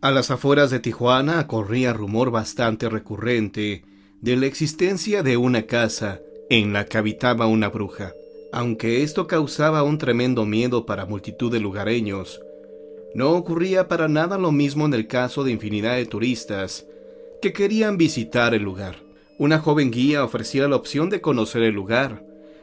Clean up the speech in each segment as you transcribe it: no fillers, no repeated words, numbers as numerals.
A las afueras de Tijuana corría rumor bastante recurrente de la existencia de una casa en la que habitaba una bruja. Aunque esto causaba un tremendo miedo para multitud de lugareños, no ocurría para nada lo mismo en el caso de infinidad de turistas que querían visitar el lugar. Una joven guía ofrecía la opción de conocer el lugar.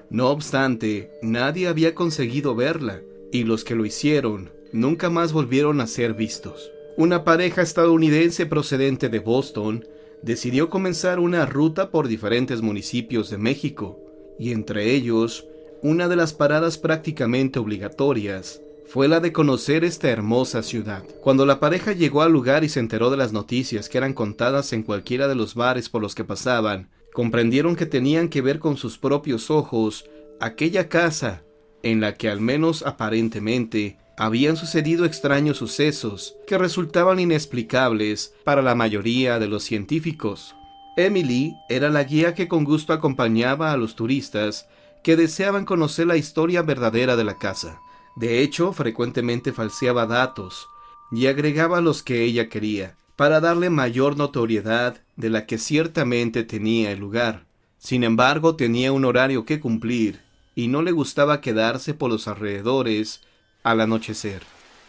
No obstante, nadie había conseguido verla, y los que lo hicieron nunca más volvieron a ser vistos. Una pareja estadounidense procedente de Boston decidió comenzar una ruta por diferentes municipios de México, y entre ellos, una de las paradas prácticamente obligatorias fue la de conocer esta hermosa ciudad. Cuando la pareja llegó al lugar y se enteró de las noticias que eran contadas en cualquiera de los bares por los que pasaban, comprendieron que tenían que ver con sus propios ojos aquella casa en la que, al menos aparentemente, habían sucedido extraños sucesos que resultaban inexplicables para la mayoría de los científicos. Emily era la guía que con gusto acompañaba a los turistas que deseaban conocer la historia verdadera de la casa. De hecho, frecuentemente falseaba datos y agregaba los que ella quería, para darle mayor notoriedad de la que ciertamente tenía el lugar. Sin embargo, tenía un horario que cumplir y no le gustaba quedarse por los alrededores al anochecer.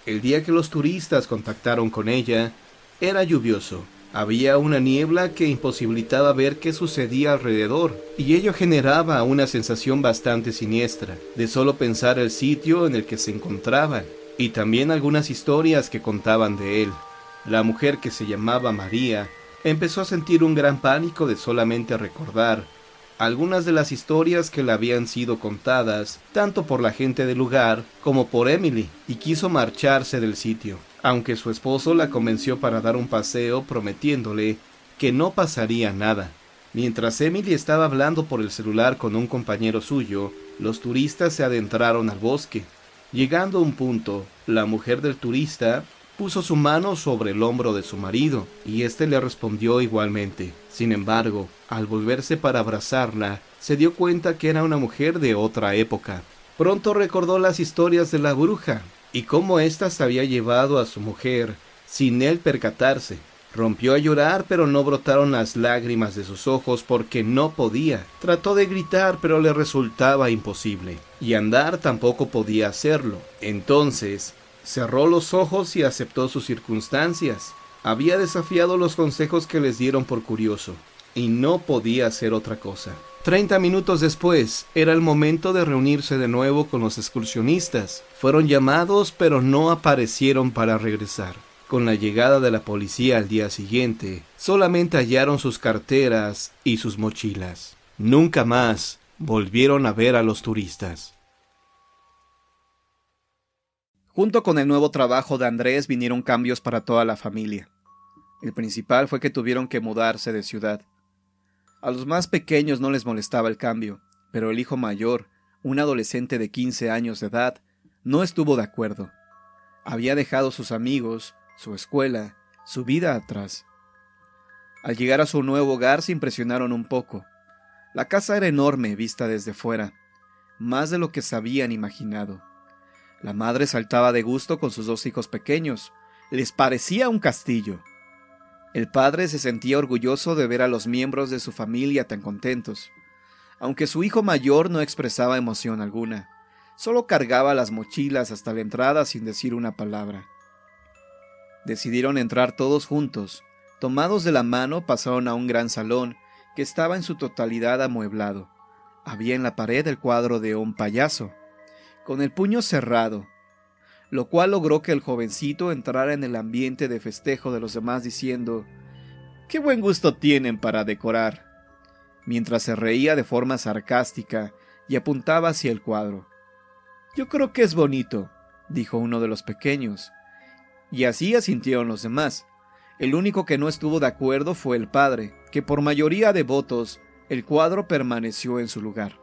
El día que los turistas contactaron con ella era lluvioso. Había una niebla que imposibilitaba ver qué sucedía alrededor, y ello generaba una sensación bastante siniestra de solo pensar el sitio en el que se encontraban, y también algunas historias que contaban de él. La mujer, que se llamaba María, empezó a sentir un gran pánico de solamente recordar algunas de las historias que le habían sido contadas, tanto por la gente del lugar como por Emily, y quiso marcharse del sitio, aunque su esposo la convenció para dar un paseo, prometiéndole que no pasaría nada. Mientras Emily estaba hablando por el celular con un compañero suyo, los turistas se adentraron al bosque. Llegando a un punto, la mujer del turista puso su mano sobre el hombro de su marido, y éste le respondió igualmente. Sin embargo, al volverse para abrazarla, se dio cuenta que era una mujer de otra época. Pronto recordó las historias de la bruja, y cómo ésta se había llevado a su mujer sin él percatarse. Rompió a llorar, pero no brotaron las lágrimas de sus ojos porque no podía. Trató de gritar, pero le resultaba imposible, y andar tampoco podía hacerlo. Entonces cerró los ojos y aceptó sus circunstancias. Había desafiado los consejos que les dieron por curioso, y no podía hacer otra cosa. 30 minutos después, era el momento de reunirse de nuevo con los excursionistas. Fueron llamados, pero no aparecieron para regresar. Con la llegada de la policía al día siguiente, solamente hallaron sus carteras y sus mochilas. Nunca más volvieron a ver a los turistas. Junto con el nuevo trabajo de Andrés vinieron cambios para toda la familia. El principal fue que tuvieron que mudarse de ciudad. A los más pequeños no les molestaba el cambio, pero el hijo mayor, un adolescente de 15 años de edad, no estuvo de acuerdo. Había dejado sus amigos, su escuela, su vida atrás. Al llegar a su nuevo hogar se impresionaron un poco. La casa era enorme vista desde fuera, más de lo que se habían imaginado. La madre saltaba de gusto con sus 2 hijos pequeños. Les parecía un castillo. El padre se sentía orgulloso de ver a los miembros de su familia tan contentos, aunque su hijo mayor no expresaba emoción alguna. Solo cargaba las mochilas hasta la entrada sin decir una palabra. Decidieron entrar todos juntos. Tomados de la mano, pasaron a un gran salón que estaba en su totalidad amueblado. Había en la pared el cuadro de un payaso, con el puño cerrado, lo cual logró que el jovencito entrara en el ambiente de festejo de los demás diciendo: «¡Qué buen gusto tienen para decorar!», mientras se reía de forma sarcástica y apuntaba hacia el cuadro. «Yo creo que es bonito», dijo uno de los pequeños, y así asintieron los demás. El único que no estuvo de acuerdo fue el padre, que por mayoría de votos, el cuadro permaneció en su lugar.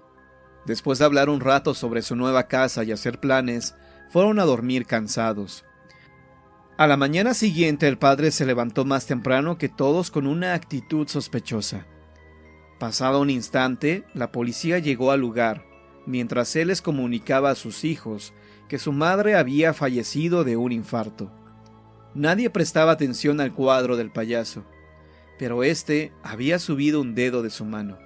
Después de hablar un rato sobre su nueva casa y hacer planes, fueron a dormir cansados. A la mañana siguiente el padre se levantó más temprano que todos con una actitud sospechosa. Pasado un instante, la policía llegó al lugar, mientras él les comunicaba a sus hijos que su madre había fallecido de un infarto. Nadie prestaba atención al cuadro del payaso, pero éste había subido un dedo de su mano.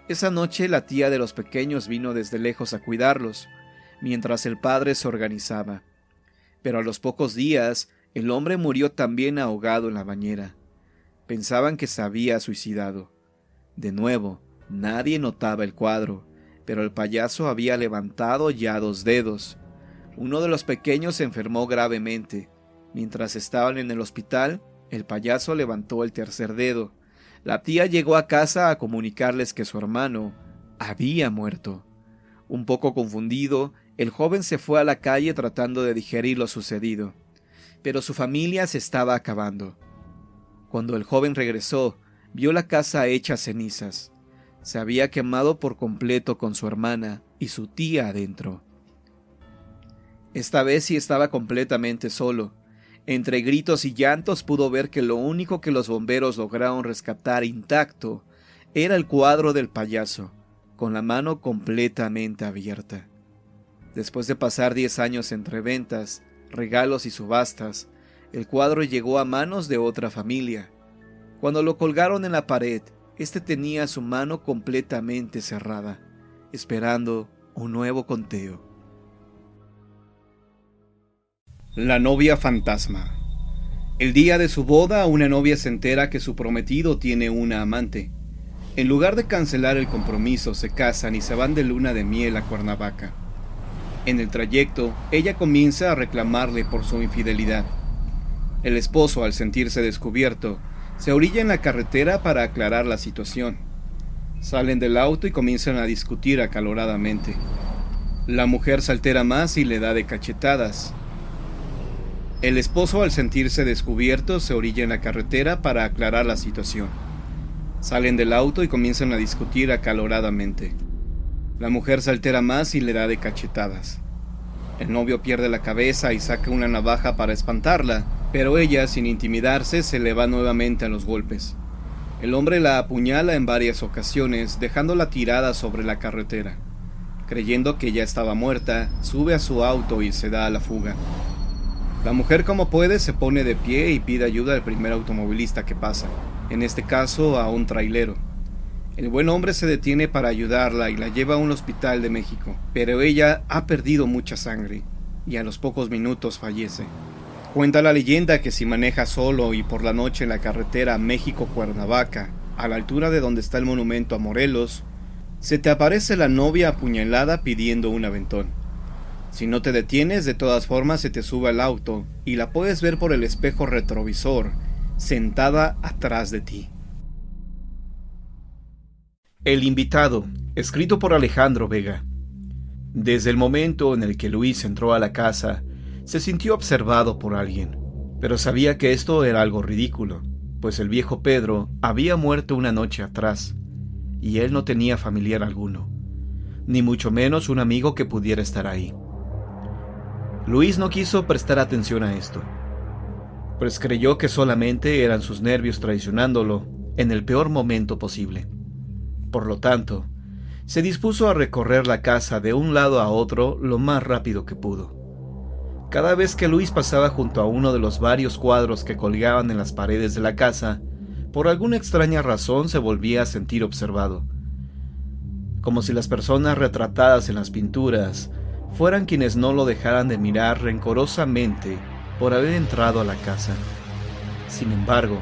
Esa noche la tía de los pequeños vino desde lejos a cuidarlos, mientras el padre se organizaba. Pero a los pocos días, el hombre murió también ahogado en la bañera. Pensaban que se había suicidado. De nuevo, nadie notaba el cuadro, pero el payaso había levantado ya 2 dedos. Uno de los pequeños se enfermó gravemente. Mientras estaban en el hospital, el payaso levantó el 3er dedo. La tía llegó a casa a comunicarles que su hermano había muerto. Un poco confundido, el joven se fue a la calle tratando de digerir lo sucedido, pero su familia se estaba acabando. Cuando el joven regresó, vio la casa hecha cenizas. Se había quemado por completo con su hermana y su tía adentro. Esta vez sí estaba completamente solo. Entre gritos y llantos pudo ver que lo único que los bomberos lograron rescatar intacto era el cuadro del payaso, con la mano completamente abierta. Después de pasar 10 años entre ventas, regalos y subastas, el cuadro llegó a manos de otra familia. Cuando lo colgaron en la pared, este tenía su mano completamente cerrada, esperando un nuevo conteo. La novia fantasma. El día de su boda, una novia se entera que su prometido tiene una amante. En lugar de cancelar el compromiso, se casan y se van de luna de miel a Cuernavaca. En el trayecto, ella comienza a reclamarle por su infidelidad. El esposo, al sentirse descubierto, se orilla en la carretera para aclarar la situación. Salen del auto y comienzan a discutir acaloradamente. La mujer se altera más y le da de cachetadas. El esposo, al sentirse descubierto, se orilla en la carretera para aclarar la situación. Salen del auto y comienzan a discutir acaloradamente. La mujer se altera más y le da de cachetadas. El novio pierde la cabeza y saca una navaja para espantarla, pero ella, sin intimidarse, se le va nuevamente a los golpes. El hombre la apuñala en varias ocasiones, dejándola tirada sobre la carretera. Creyendo que ya estaba muerta, sube a su auto y se da a la fuga. La mujer, como puede, se pone de pie y pide ayuda al primer automovilista que pasa, en este caso a un trailero. El buen hombre se detiene para ayudarla y la lleva a un hospital de México, pero ella ha perdido mucha sangre y a los pocos minutos fallece. Cuenta la leyenda que si manejas solo y por la noche en la carretera México-Cuernavaca, a la altura de donde está el monumento a Morelos, se te aparece la novia apuñalada pidiendo un aventón. Si no te detienes, de todas formas se te sube al auto y la puedes ver por el espejo retrovisor, sentada atrás de ti. El invitado, escrito por Alejandro Vega. Desde el momento en el que Luis entró a la casa, se sintió observado por alguien, pero sabía que esto era algo ridículo, pues el viejo Pedro había muerto una noche atrás, y él no tenía familiar alguno, ni mucho menos un amigo que pudiera estar ahí. Luis no quiso prestar atención a esto, pues creyó que solamente eran sus nervios traicionándolo en el peor momento posible. Por lo tanto, se dispuso a recorrer la casa de un lado a otro lo más rápido que pudo. Cada vez que Luis pasaba junto a uno de los varios cuadros que colgaban en las paredes de la casa, por alguna extraña razón se volvía a sentir observado, como si las personas retratadas en las pinturas fueran quienes no lo dejaran de mirar rencorosamente por haber entrado a la casa. Sin embargo,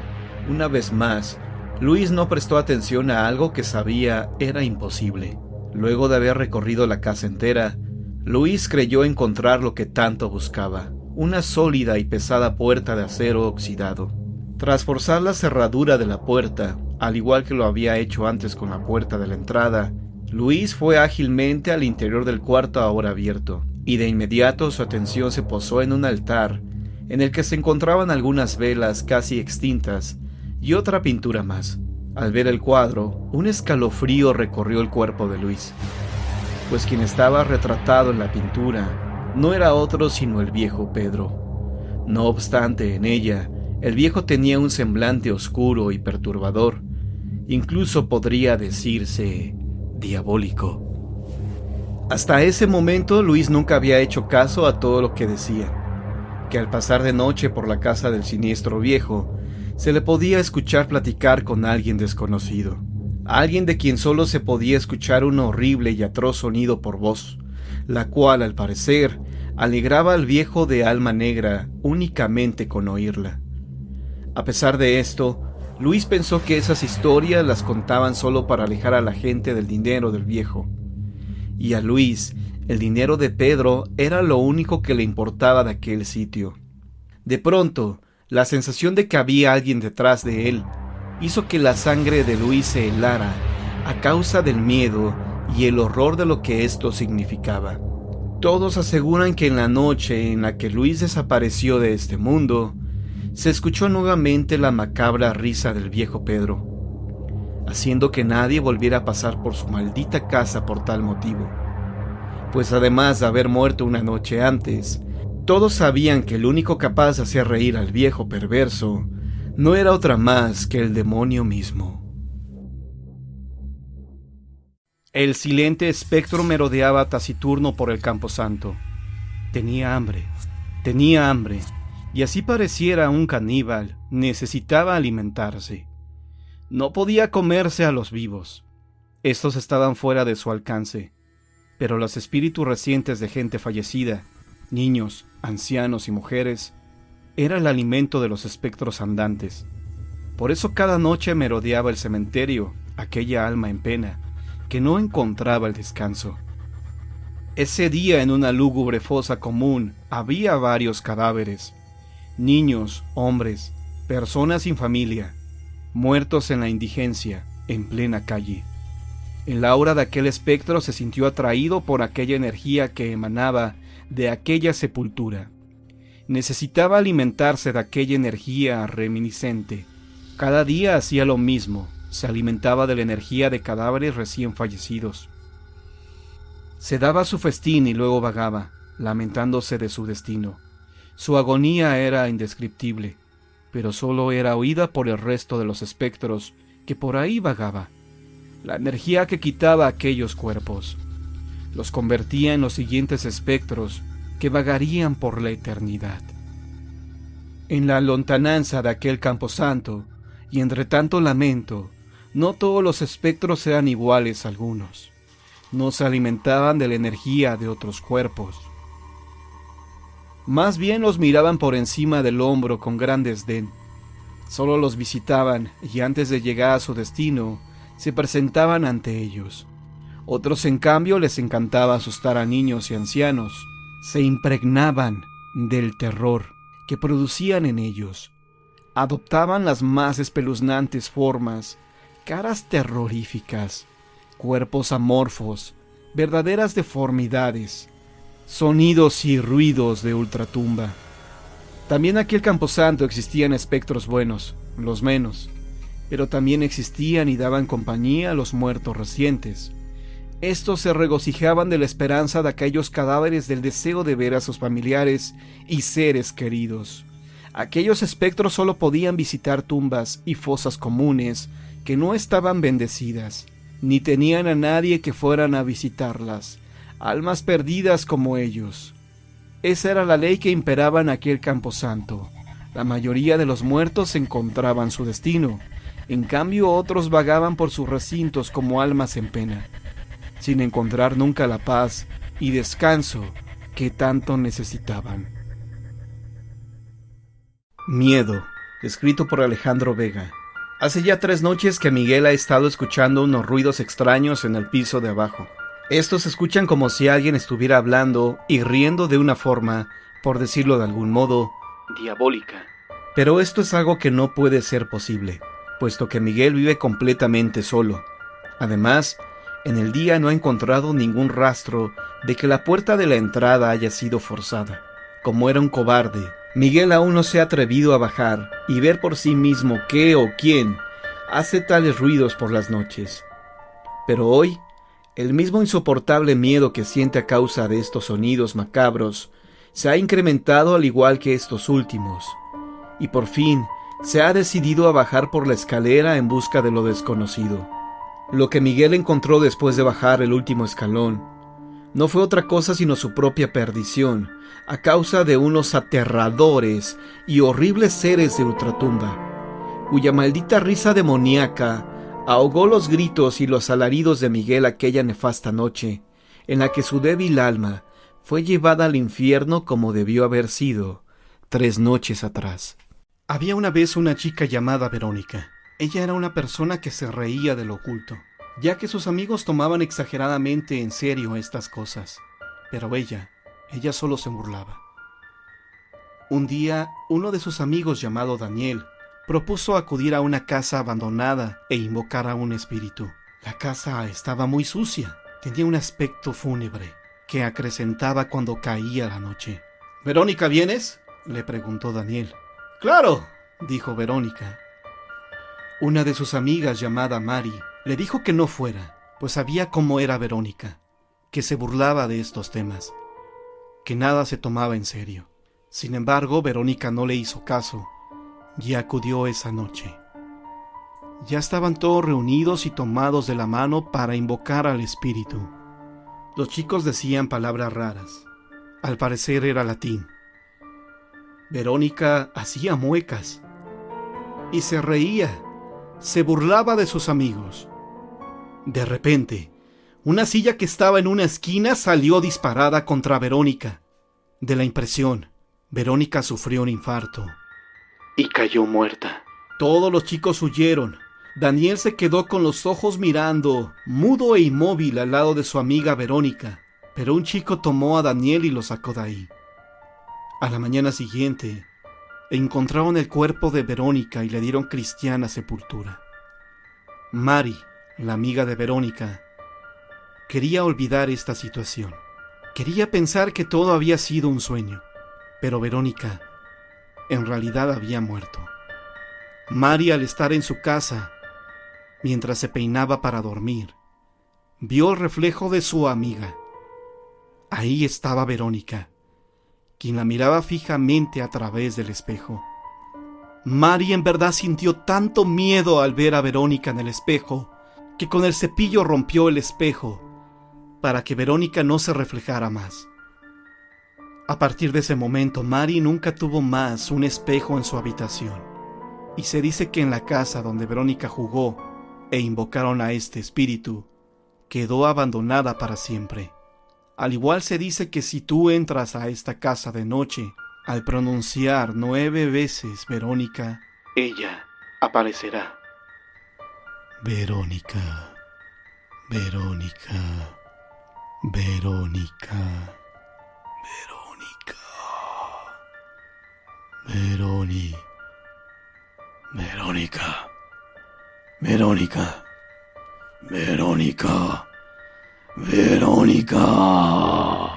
una vez más, Luis no prestó atención a algo que sabía era imposible. Luego de haber recorrido la casa entera, Luis creyó encontrar lo que tanto buscaba, una sólida y pesada puerta de acero oxidado. Tras forzar la cerradura de la puerta, al igual que lo había hecho antes con la puerta de la entrada, Luis fue ágilmente al interior del cuarto ahora abierto, y de inmediato su atención se posó en un altar, en el que se encontraban algunas velas casi extintas, y otra pintura más. Al ver el cuadro, un escalofrío recorrió el cuerpo de Luis. pues quien estaba retratado en la pintura no era otro sino el viejo Pedro. No obstante, en ella, el viejo tenía un semblante oscuro y perturbador, incluso podría decirse diabólico. Hasta ese momento Luis nunca había hecho caso a todo lo que decía, que al pasar de noche por la casa del siniestro viejo, se le podía escuchar platicar con alguien desconocido, alguien de quien solo se podía escuchar un horrible y atroz sonido por voz, la cual, al parecer, alegraba al viejo de alma negra únicamente con oírla. A pesar de esto, Luis pensó que esas historias las contaban solo para alejar a la gente del dinero del viejo. Y a Luis, el dinero de Pedro era lo único que le importaba de aquel sitio. De pronto, la sensación de que había alguien detrás de él hizo que la sangre de Luis se helara a causa del miedo y el horror de lo que esto significaba. Todos aseguran que en la noche en la que Luis desapareció de este mundo, se escuchó nuevamente la macabra risa del viejo Pedro, haciendo que nadie volviera a pasar por su maldita casa por tal motivo. Pues además de haber muerto una noche antes, todos sabían que el único capaz de hacer reír al viejo perverso no era otra más que el demonio mismo. El silente espectro merodeaba taciturno por el camposanto. Tenía hambre, y así pareciera un caníbal, necesitaba alimentarse. No podía comerse a los vivos. Estos estaban fuera de su alcance, pero los espíritus recientes de gente fallecida, niños, ancianos y mujeres, era el alimento de los espectros andantes. Por eso cada noche merodeaba el cementerio aquella alma en pena, que no encontraba el descanso. Ese día en una lúgubre fosa común había varios cadáveres, niños, hombres, personas sin familia, muertos en la indigencia, en plena calle. El aura de aquel espectro se sintió atraído por aquella energía que emanaba de aquella sepultura. Necesitaba alimentarse de aquella energía reminiscente. Cada día hacía lo mismo, se alimentaba de la energía de cadáveres recién fallecidos. Se daba su festín y luego vagaba, lamentándose de su destino. Su agonía era indescriptible, pero solo era oída por el resto de los espectros que por ahí vagaba. La energía que quitaba aquellos cuerpos los convertía en los siguientes espectros que vagarían por la eternidad. En la lontananza de aquel camposanto, y entre tanto lamento, no todos los espectros eran iguales algunos. No se alimentaban de la energía de otros cuerpos. Más bien los miraban por encima del hombro con gran desdén. Solo los visitaban y antes de llegar a su destino, se presentaban ante ellos. Otros, en cambio, les encantaba asustar a niños y ancianos. Se impregnaban del terror que producían en ellos. Adoptaban las más espeluznantes formas, caras terroríficas, cuerpos amorfos, verdaderas deformidades, sonidos y ruidos de ultratumba. También en aquel camposanto existían espectros buenos, los menos, pero también existían y daban compañía a los muertos recientes. Estos se regocijaban de la esperanza de aquellos cadáveres del deseo de ver a sus familiares y seres queridos. Aquellos espectros solo podían visitar tumbas y fosas comunes que no estaban bendecidas, ni tenían a nadie que fueran a visitarlas, almas perdidas como ellos. Esa era la ley que imperaba en aquel camposanto. La mayoría de los muertos encontraban su destino, en cambio otros vagaban por sus recintos como almas en pena, sin encontrar nunca la paz y descanso que tanto necesitaban. Miedo, escrito por Alejandro Vega. Hace ya 3 noches que Miguel ha estado escuchando unos ruidos extraños en el piso de abajo. Estos se escuchan como si alguien estuviera hablando y riendo de una forma, por decirlo de algún modo, diabólica. Pero esto es algo que no puede ser posible, puesto que Miguel vive completamente solo. Además, en el día no ha encontrado ningún rastro de que la puerta de la entrada haya sido forzada. Como era un cobarde, Miguel aún no se ha atrevido a bajar y ver por sí mismo qué o quién hace tales ruidos por las noches. Pero hoy, El mismo insoportable miedo que siente a causa de estos sonidos macabros se ha incrementado al igual que estos últimos, y por fin se ha decidido a bajar por la escalera en busca de lo desconocido. Lo que Miguel encontró después de bajar el último escalón no fue otra cosa sino su propia perdición, a causa de unos aterradores y horribles seres de ultratumba, cuya maldita risa demoníaca ahogó los gritos y los alaridos de Miguel aquella nefasta noche, en la que su débil alma fue llevada al infierno como debió haber sido 3 noches atrás. Había una vez una chica llamada Verónica. Ella era una persona que se reía de lo oculto, ya que sus amigos tomaban exageradamente en serio estas cosas, pero ella solo se burlaba. Un día, uno de sus amigos llamado Daniel propuso acudir a una casa abandonada e invocar a un espíritu. La casa estaba muy sucia, tenía un aspecto fúnebre que acrecentaba cuando caía la noche. «¿Verónica, vienes?», le preguntó Daniel. «Claro», dijo Verónica. Una de sus amigas llamada Mari le dijo que no fuera, pues sabía cómo era Verónica, que se burlaba de estos temas, que nada se tomaba en serio. Sin embargo, Verónica no le hizo caso y acudió esa noche. Ya estaban todos reunidos y tomados de la mano para invocar al espíritu. Los chicos decían palabras raras. Al parecer era latín. Verónica hacía muecas y se reía, se burlaba de sus amigos. De repente, una silla que estaba en una esquina salió disparada contra Verónica. De la impresión, Verónica sufrió un infarto y cayó muerta. Todos los chicos huyeron. Daniel se quedó con los ojos mirando, mudo e inmóvil al lado de su amiga Verónica, pero un chico tomó a Daniel y lo sacó de ahí. A la mañana siguiente, encontraron el cuerpo de Verónica y le dieron cristiana sepultura. Mari, la amiga de Verónica, quería olvidar esta situación. Quería pensar que todo había sido un sueño, pero Verónica en realidad había muerto. Mari, al estar en su casa, mientras se peinaba para dormir, vio el reflejo de su amiga. Ahí estaba Verónica, quien la miraba fijamente a través del espejo. Mari en verdad sintió tanto miedo al ver a Verónica en el espejo, que con el cepillo rompió el espejo para que Verónica no se reflejara más. A partir de ese momento, Mari nunca tuvo más un espejo en su habitación, y se dice que en la casa donde Verónica jugó e invocaron a este espíritu, quedó abandonada para siempre. Al igual se dice que si tú entras a esta casa de noche, al pronunciar 9 veces Verónica, ella aparecerá. Verónica, Verónica, Verónica, Verónica, Verónica, Verónica, Verónica, Verónica.